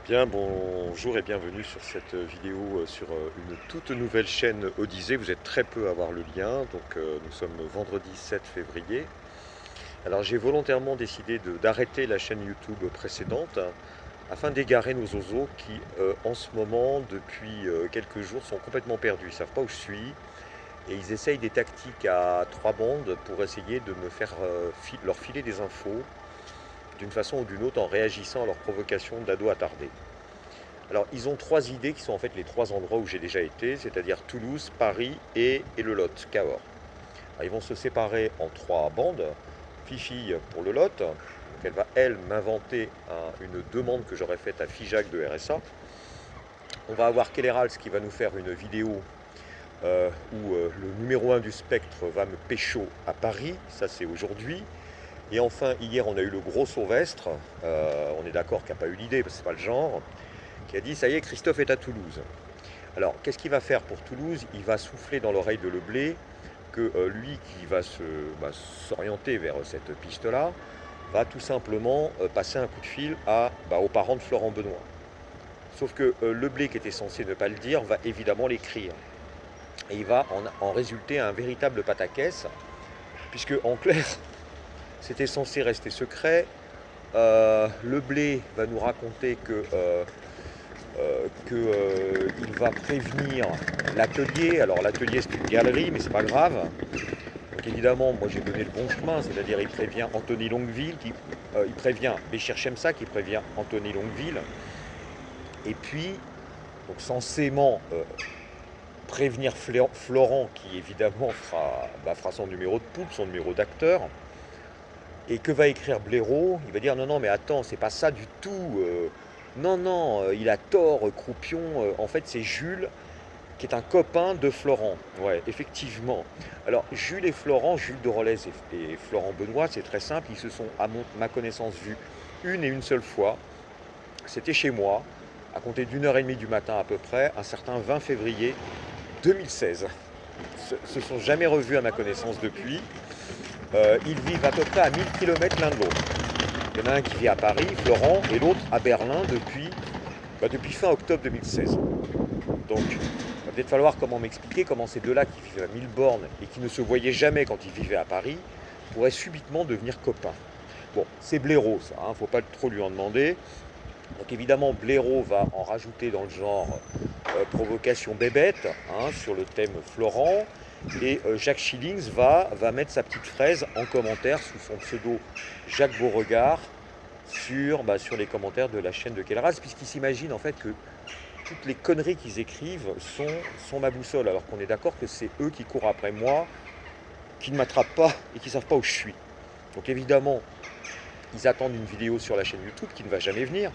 Bien, bonjour et bienvenue sur cette vidéo sur une toute nouvelle chaîne Odyssée. Vous êtes très peu à voir le lien, donc nous sommes vendredi 7 février. Alors j'ai volontairement décidé d'arrêter la chaîne YouTube précédente afin d'égarer nos oiseaux qui en ce moment, depuis quelques jours, sont complètement perdus. Ils ne savent pas où je suis et ils essayent des tactiques à trois bandes pour essayer de me faire leur filer des infos d'une façon ou d'une autre en réagissant à leurs provocations d'ados attardés. Alors, ils ont trois idées qui sont en fait les trois endroits où j'ai déjà été, c'est-à-dire Toulouse, Paris et le Lot, Cahors. Alors, ils vont se séparer en trois bandes. Fifi pour le Lot, donc elle va, elle, m'inventer une demande que j'aurais faite à Figeac de RSA. On va avoir Kellerals qui va nous faire une vidéo où le numéro 1 du spectre va me pécho à Paris, ça c'est aujourd'hui. Et enfin, hier, on a eu le gros Sauvestre, on est d'accord qu'il n'a pas eu l'idée, parce que ce n'est pas le genre, qui a dit, ça y est, Christophe est à Toulouse. Alors, qu'est-ce qu'il va faire pour Toulouse? Il va souffler dans l'oreille de Leblé que lui qui va s'orienter vers cette piste-là, va tout simplement passer un coup de fil aux parents de Florent Benoît. Sauf que Leblé, qui était censé ne pas le dire, va évidemment l'écrire. Et il va en résulter un véritable pataquès, puisque en clair, c'était censé rester secret. Leblé va nous raconter qu'il va prévenir l'atelier. Alors l'atelier c'est une galerie, mais c'est pas grave. Donc évidemment, moi j'ai donné le bon chemin, c'est-à-dire il prévient Anthony Longueville, il prévient Béchir Chemsa, qui prévient Anthony Longueville. Et puis, donc censément prévenir Florent, qui évidemment fera son numéro de poupe, son numéro d'acteur. Et que va écrire Blaireau? Il va dire non, non, mais attends, c'est pas ça du tout. Non, il a tort, Croupion. En fait, c'est Jules qui est un copain de Florent. Ouais, effectivement. Alors, Jules et Florent, Jules de Rolez et Florent Benoît, c'est très simple. Ils se sont, à ma connaissance, vus une et une seule fois. C'était chez moi, à compter d'1h30 du matin à peu près, un certain 20 février 2016. Se sont jamais revus à ma connaissance depuis. Ils vivent à peu près à 1000 km l'un de l'autre. Il y en a un qui vit à Paris, Florent, et l'autre à Berlin depuis fin octobre 2016. Donc, il va peut-être falloir m'expliquer comment ces deux-là qui vivent à 1000 bornes et qui ne se voyaient jamais quand ils vivaient à Paris pourraient subitement devenir copains. Bon, c'est Blaireau ça, ne faut pas trop lui en demander. Donc évidemment, Blaireau va en rajouter dans le genre provocation bébête, sur le thème Florent. Et Jacques Schillings va mettre sa petite fraise en commentaire sous son pseudo Jacques Beauregard sur les commentaires de la chaîne de Kellerals, puisqu'il s'imagine en fait que toutes les conneries qu'ils écrivent sont ma boussole, alors qu'on est d'accord que c'est eux qui courent après moi, qui ne m'attrapent pas et qui ne savent pas où je suis. Donc évidemment, ils attendent une vidéo sur la chaîne YouTube qui ne va jamais venir.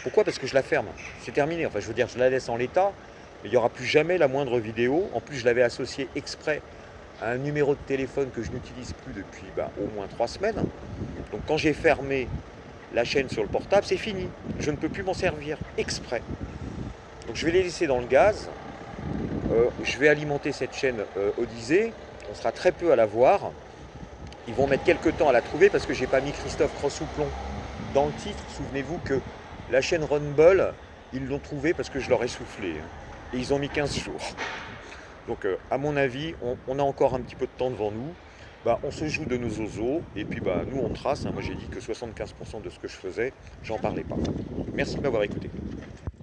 Pourquoi? Parce que je la ferme. C'est terminé. Enfin, je veux dire, je la laisse en l'état. Il n'y aura plus jamais la moindre vidéo. En plus, je l'avais associé exprès à un numéro de téléphone que je n'utilise plus depuis au moins 3 semaines. Donc quand j'ai fermé la chaîne sur le portable, c'est fini. Je ne peux plus m'en servir exprès. Donc je vais les laisser dans le gaz. Je vais alimenter cette chaîne Odyssée. On sera très peu à la voir. Ils vont mettre quelques temps à la trouver parce que j'ai pas mis Christophe Crossouplon dans le titre. Souvenez-vous que la chaîne Rumble, ils l'ont trouvé parce que je leur ai soufflé. Et ils ont mis 15 jours. Donc à mon avis, on a encore un petit peu de temps devant nous. On se joue de nos oiseaux. Et puis nous on trace. Moi j'ai dit que 75% de ce que je faisais, j'en parlais pas. Merci de m'avoir écouté.